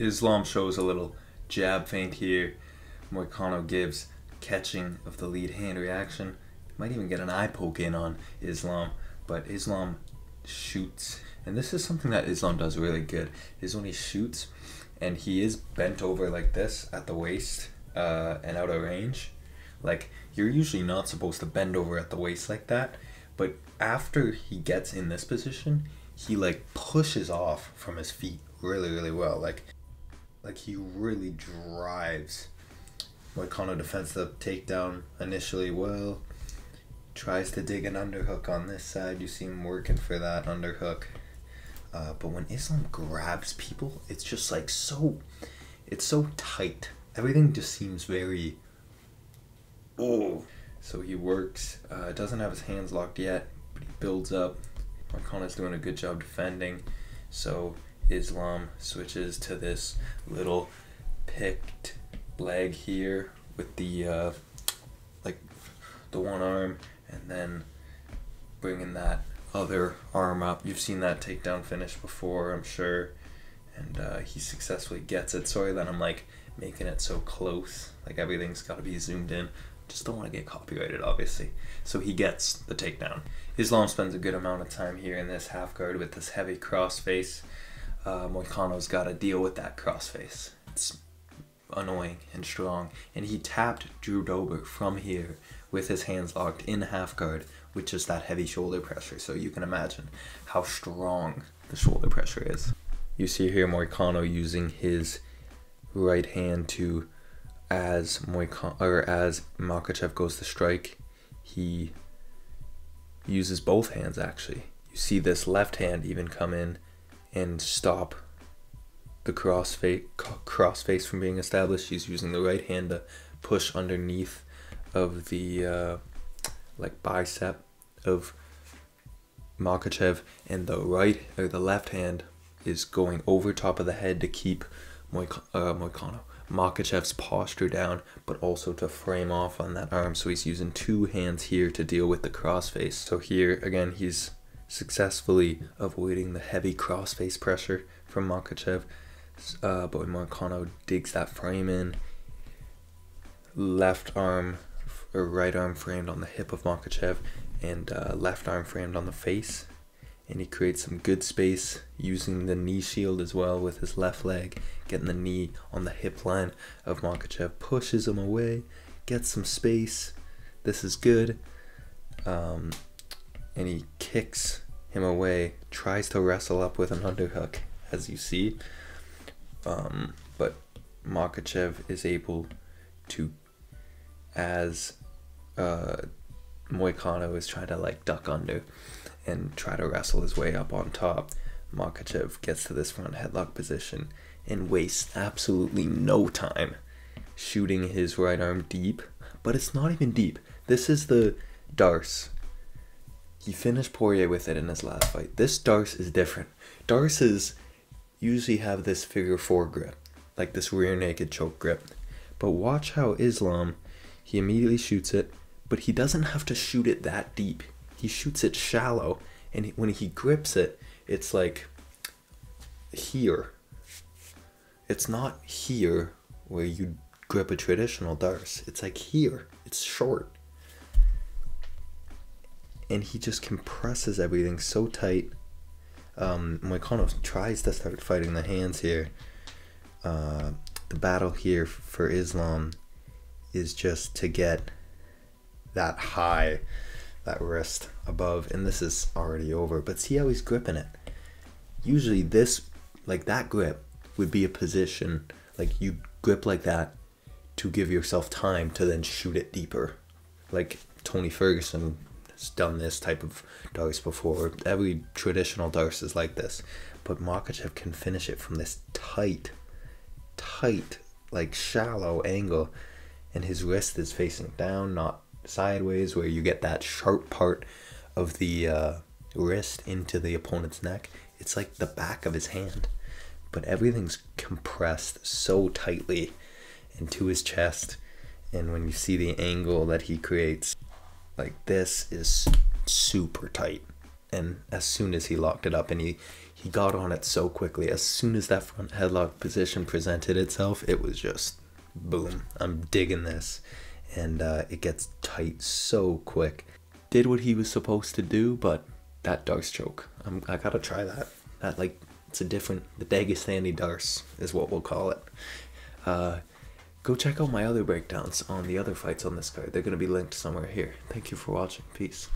Islam shows a little jab feint here. Moicano gives catching of the lead hand reaction. Might even get an eye poke in on Islam, but Islam shoots. And this is something that Islam does really good, is when he shoots and he is bent over like this at the waist and out of range. Like, you're usually not supposed to bend over at the waist like that, but after he gets in this position, he like pushes off from his feet really well. Like he really drives. Moicano defends the takedown initially well. Tries to dig an underhook on this side. You see him working for that underhook. But when Islam grabs people, it's just like it's so tight. Everything just seems very, oh. So he works, doesn't have his hands locked yet, but he builds up. Moicano's doing a good job defending. So Islam switches to this little picked leg here with the one arm, and then bringing that other arm up. You've seen that takedown finish before, I'm sure, and he successfully gets it. Sorry that I'm like making it so close, like everything's got to be zoomed in. Just don't want to get copyrighted, obviously. So he gets the takedown. Islam spends a good amount of time here in this half guard with this heavy crossface. Moicano's got to deal with that crossface. It's annoying and strong, and he tapped Drew Dober from here with his hands locked in half guard with just that heavy shoulder pressure. So you can imagine how strong the shoulder pressure is. You see here Moicano using his right hand to, as Makhachev goes to strike, he uses both hands actually. You see this left hand even come in and stop the crossface from being established. He's using the right hand to push underneath of the bicep of Makhachev, and the left hand is going over top of the head to keep Makhachev's posture down, but also to frame off on that arm. So he's using two hands here to deal with the crossface. So here again, he's successfully avoiding the heavy crossface pressure from Makhachev. But when Moicano digs that frame in, right arm framed on the hip of Makhachev, and left arm framed on the face, and he creates some good space using the knee shield as well with his left leg, getting the knee on the hip line of Makhachev, pushes him away, gets some space. This is good. And he kicks him away, tries to wrestle up with an underhook, as you see. But Makhachev is able to, as Moicano is trying to like duck under and try to wrestle his way up on top, Makhachev gets to this front headlock position and wastes absolutely no time shooting his right arm deep. But it's not even deep. This is the darce. He finished Poirier with it in his last fight. This darce is different. Darces usually have this figure four grip, like this rear naked choke grip. But watch how Islam, he immediately shoots it, but he doesn't have to shoot it that deep. He shoots it shallow, and when he grips it, it's like here. It's not here where you grip a traditional darce. It's like here. It's short. And he just compresses everything so tight. Moicano tries to start fighting the hands here. The battle here for Islam is just to get that high, that wrist above, and this is already over. But see how he's gripping it. Usually this, like that grip, would be a position, like you grip like that to give yourself time to then shoot it deeper. Like Tony Ferguson has done this type of darce before. Every traditional darce is like this. But Makhachev can finish it from this tight, like shallow angle, and his wrist is facing down, not sideways, where you get that sharp part of the wrist into the opponent's neck. It's like the back of his hand, but everything's compressed so tightly into his chest. And when you see the angle that he creates, like this is super tight. And as soon as he locked it up, and he he got on it so quickly. As soon as that front headlock position presented itself, it was just boom, I'm digging this. And it gets tight so quick. Did what he was supposed to do, but that darce choke, I gotta try that. That, like, it's a different, the dagestani darce is what we'll call it. Go check out my other breakdowns on the other fights on this card. They're gonna be linked somewhere here. Thank you for watching. Peace.